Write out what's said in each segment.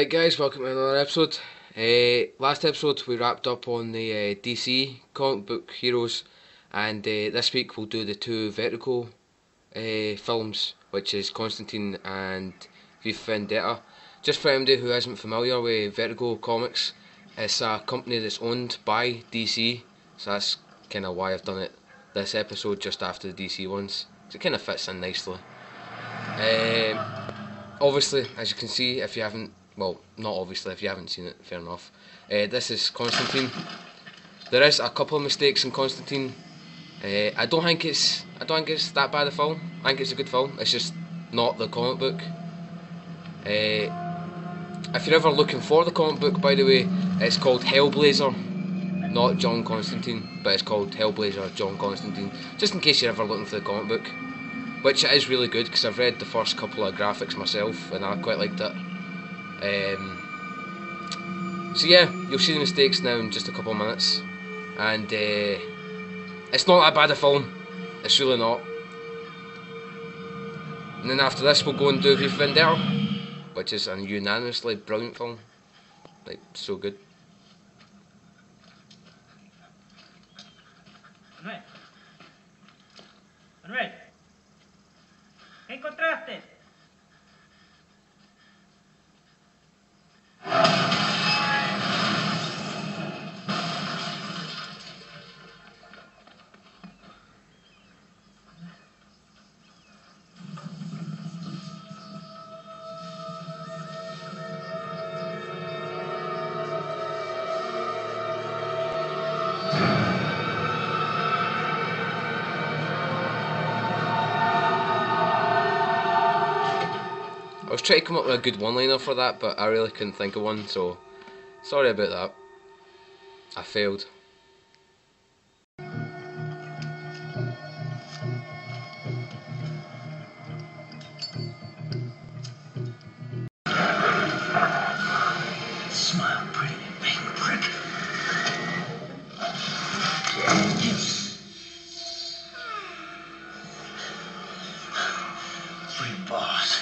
Right guys, welcome to another episode. Last episode we wrapped up on the DC comic book heroes, and this week we'll do the two Vertigo films, which is Constantine and Vendetta. Just for anybody who isn't familiar with Vertigo Comics, it's a company that's owned by DC, so that's kind of why I've done it this episode just after the DC ones, so it kind of fits in nicely. Obviously, as you can see, if you haven't, well, not obviously, if you haven't seen it, fair enough. This is Constantine. There is a couple of mistakes in Constantine. I don't think it's that bad a film. I think it's a good film. It's just not the comic book. If you're ever looking for the comic book, by the way, it's called Hellblazer, not John Constantine, but it's called Hellblazer John Constantine. Just in case you're ever looking for the comic book. Which it is really good, because I've read the first couple of graphics myself and I quite liked it. So yeah, you'll see the mistakes now in just a couple of minutes. And it's not that bad a film, it's really not. And then after this we'll go and do Vendetta, which is a unanimously brilliant film. Like, so good. Manuel, ¿qué encontraste? I was trying to come up with a good one-liner for that, but I really couldn't think of one, so sorry about that. I failed. Smile pretty, big prick. Free boss.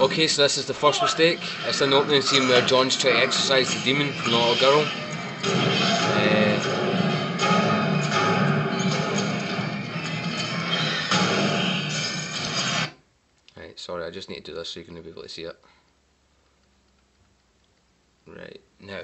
Okay, so this is the first mistake. It's an opening scene where John's trying to exorcise the demon from the little girl. Right, sorry, I just need to do this so you can be able to see it. Right, now,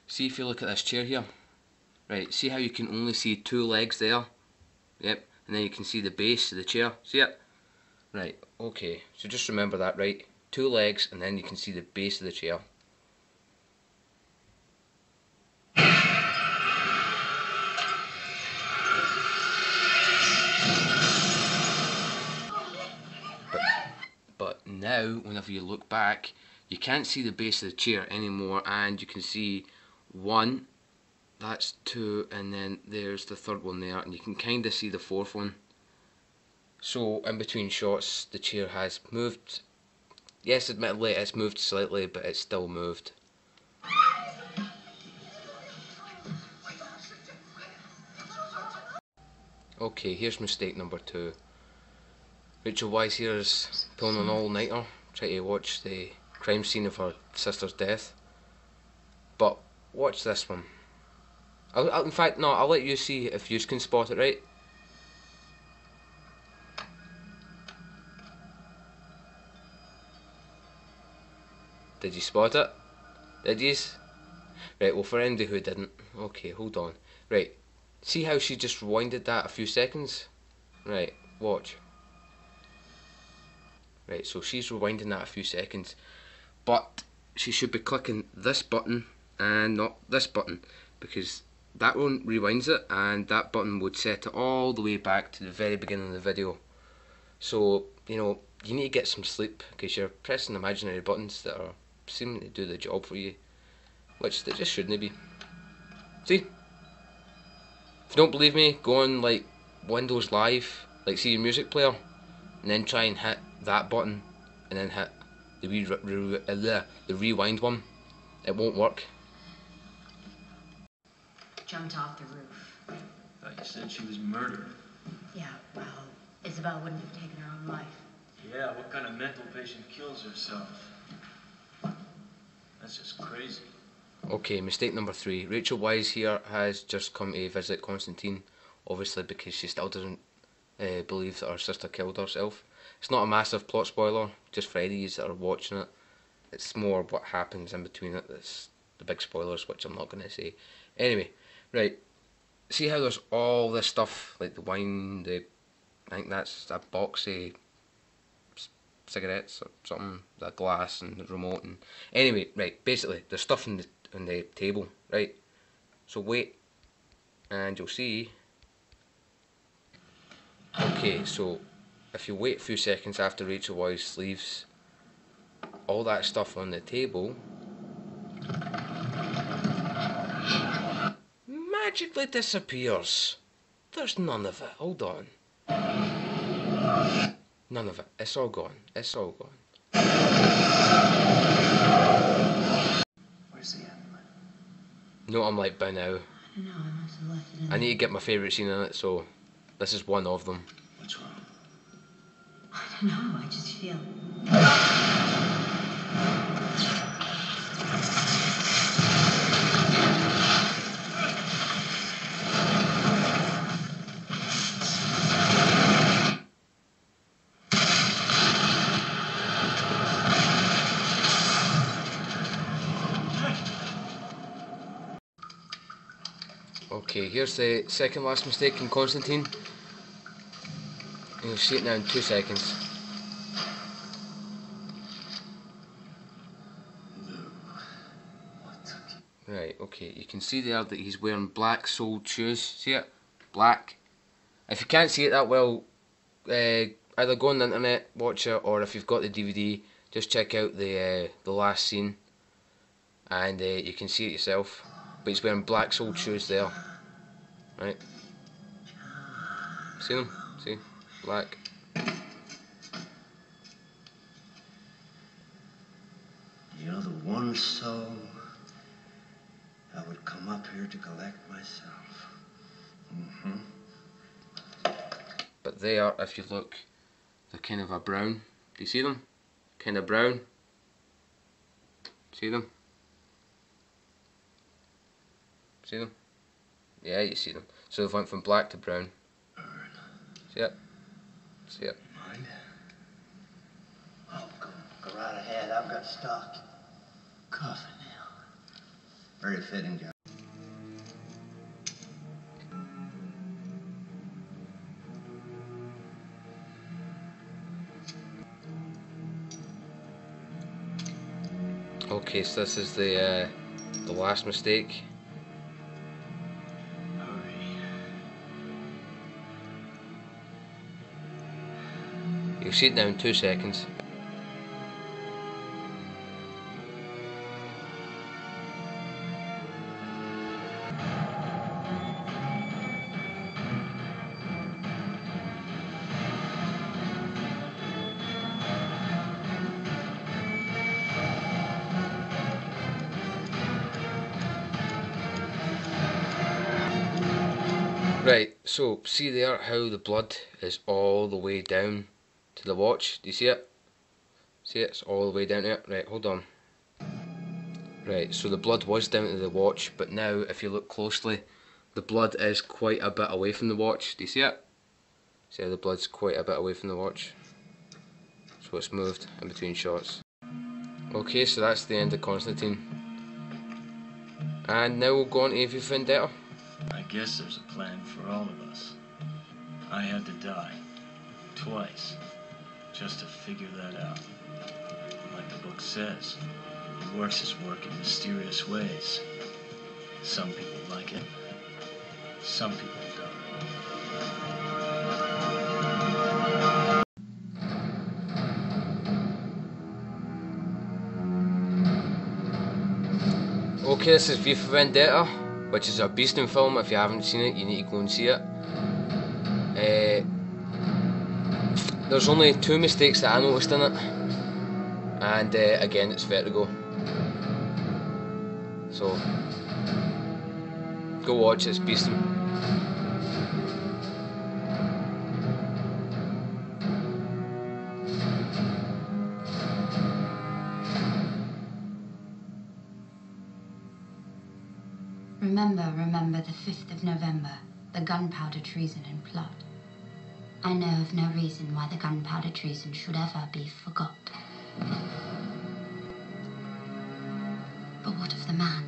see if you look at this chair here. Right, see how you can only see two legs there? Yep, and then you can see the base of the chair. See it? Right, okay, so just remember that, right? Two legs, and then you can see the base of the chair. But now, whenever you look back, you can't see the base of the chair anymore, and you can see one, that's two, and then there's the third one there, and you can kind of see the fourth one. So, in between shots, the chair has moved. Yes, admittedly, it's moved slightly, but it's still moved. Okay, here's mistake number 2. Rachel Weisz here is pulling an all-nighter, trying to watch the crime scene of her sister's death. But watch this one. In fact, no, I'll let you see if you can spot it, right? Did you spot it? Did yous? Right, well, for anybody who didn't, okay, hold on. Right, see how she just rewinded that a few seconds? Right, watch. Right, so she's rewinding that a few seconds, but she should be clicking this button and not this button, because that one rewinds it and that button would set it all the way back to the very beginning of the video. So, you know, you need to get some sleep, because you're pressing imaginary buttons that are seeming to do the job for you, which they just shouldn't be. See? If you don't believe me, go on like Windows Live, like see your music player, and then try and hit that button, and then hit the rewind one. It won't work. Jumped off the roof. Thought you said she was murdered. Yeah, well, Isabel wouldn't have taken her own life. Yeah, what kind of mental patient kills herself? That's just crazy. Okay, mistake number 3. Rachel Wise here has just come to visit Constantine, obviously because she still doesn't believe that her sister killed herself. It's not a massive plot spoiler, just for any of you that are watching it. It's more what happens in between it that's the big spoilers, which I'm not going to say. Anyway, right, see how there's all this stuff, like the wine, I think that's a box of cigarettes or something, the glass and the remote, and anyway, right, basically there's stuff on the table, right? So wait, and you'll see. Okay, so if you wait a few seconds after Rachel Weisz leaves, all that stuff on the table magically disappears. There's none of it. Hold on. None of it. It's all gone. It's all gone. Where's the end? No, I'm like by now. I don't know, I must have left it in I need to get my favourite scene in it, so this is one of them. What's wrong? I don't know, I just feel... Okay, here's the second last mistake in Constantine. You'll see it now in 2 seconds. Right, okay, you can see there that he's wearing black soled shoes. See it? Black. If you can't see it that well, either go on the internet, watch it, or if you've got the DVD, just check out the last scene, and you can see it yourself. But he's wearing black soled shoes there. Right? See them? See? Black. You're the one soul I would come up here to collect myself. But they are, if you look, they're kind of a brown. Do you see them? Kind of brown. See them? See them? Yeah, you see them. So they've went from black to brown. See it? See it? Mind? Oh, go right ahead. I've got stock. Coffin nail. Very fitting, John. Okay, so this is the last mistake. Hurry. You'll see it now in 2 seconds. Right, so see there how the blood is all the way down to the watch. Do you see it? See it? It's all the way down to it. Right, hold on. Right, so the blood was down to the watch, but now if you look closely, the blood is quite a bit away from the watch. Do you see it? See how the blood's quite a bit away from the watch? So it's moved in between shots. Okay, so that's the end of Constantine. And now we'll go on to Vendetta. I guess there's a plan for all of us. I had to die. Twice. Just to figure that out. Like the book says, he works his work in mysterious ways. Some people like it. Some people don't. Okay, this is V for Vendetta, which is a beasting film. If you haven't seen it, you need to go and see it. There's only 2 mistakes that I noticed in it, and again, it's vertigo. So, go watch it, it's beasting. Remember, remember the 5th of November, the gunpowder treason and plot. I know of no reason why the gunpowder treason should ever be forgot. But what of the man?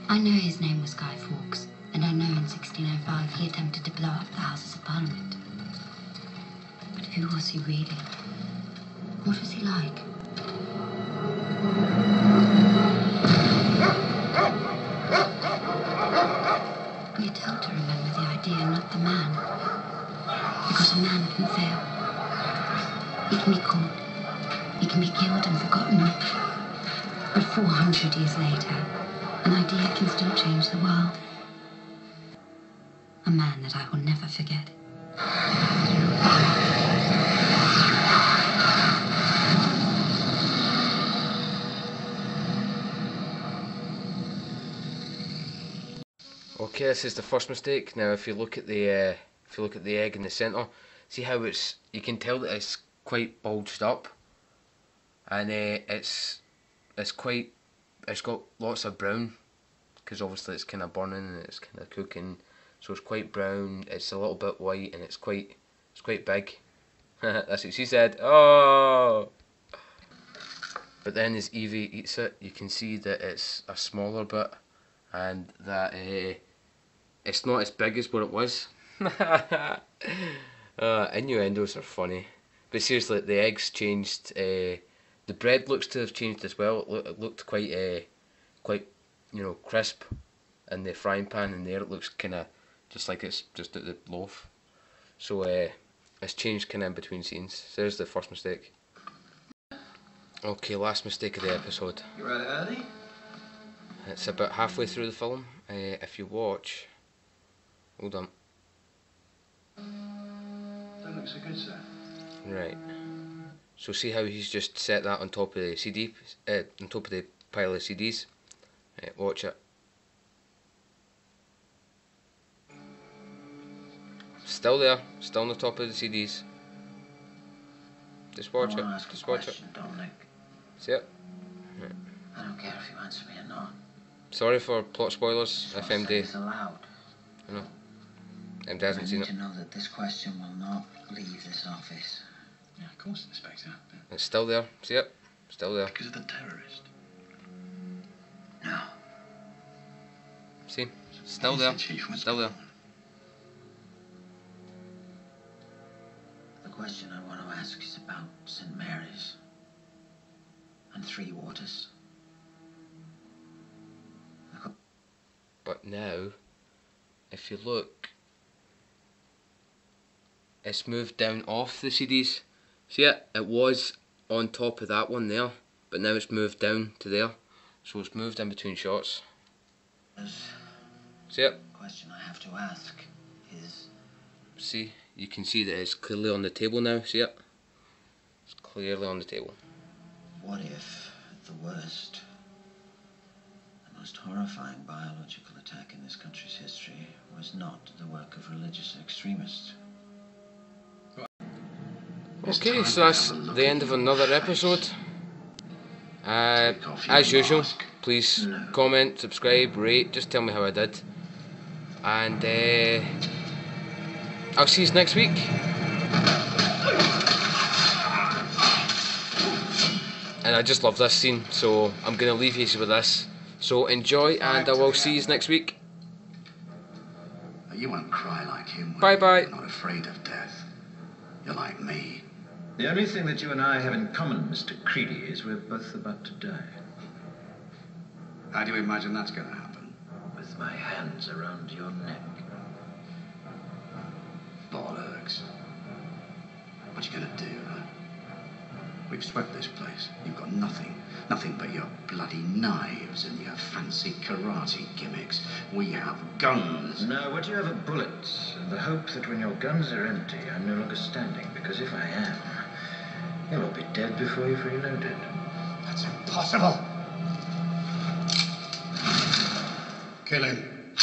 I know his name was Guy Fawkes, and I know in 1605 he attempted to blow up the Houses of Parliament. But who was he really? What was he like? We're told to remember the idea, not the man. Because a man can fail. He can be caught. He can be killed and forgotten. But 400 years later, an idea can still change the world. A man that I will never forget. Okay, this is the first mistake. Now, if you look at the egg in the centre, see how you can tell that it's quite bulged up, and it's got lots of brown, because obviously it's kind of burning and it's kind of cooking, so it's quite brown. It's a little bit white and it's quite big. That's what she said. Oh. But then as Evie eats it, you can see that it's a smaller bit, and that it's not as big as what it was. Innuendos are funny, but seriously, the eggs changed. The bread looks to have changed as well. It looked quite crisp in the frying pan, and there it looks kind of just like it's just at the loaf. So it's changed kind of in between scenes. So there's the first mistake. Okay, last mistake of the episode. You rather early? It's about halfway through the film. If you watch, hold on. Don't look so good, sir. Right. So see how he's just set that on top of the CD, on top of the pile of CDs. Watch it. Still there, still on the top of the CDs. Just watch it. Just watch it. Dominic. See it? Right. I don't care if you answer me or not. Sorry for plot spoilers, if MD. It's allowed. I know. MD hasn't seen it. I need to know that this question will not leave this office. Yeah, of course, Inspector. It's still there. See it? Still there. Because of the terrorist. No. See? Still there. Still there. The question I want to ask is about St. Mary's and Three Waters. But now, if you look, it's moved down off the CDs. See it? It was on top of that one there, but now it's moved down to there. So it's moved in between shots. See it? The question I have to ask is... See? You can see that it's clearly on the table now. See it? It's clearly on the table. What if, at the worst, the most horrifying biological attack in this country's history was not the work of religious extremists? Okay, so that's the end of another episode. As usual, please comment, subscribe, rate, just tell me how I did. And I'll see you next week. And I just love this scene, so I'm going to leave you with this. So enjoy, and I will see you next week. You won't cry like him. Bye bye. You're not afraid of death. You're like me. The only thing that you and I have in common, Mr. Creedy, is we're both about to die. How do you imagine that's going to happen? With my hands around your neck. Bollocks. What you going to do, huh? We've swept this place. You've got nothing. Nothing but your bloody knives and your fancy karate gimmicks. We have guns. No, what you have are bullets, and the hope that when your guns are empty, I'm no longer standing, because if I am, you'll all be dead before you've reloaded. That's impossible. Kill him.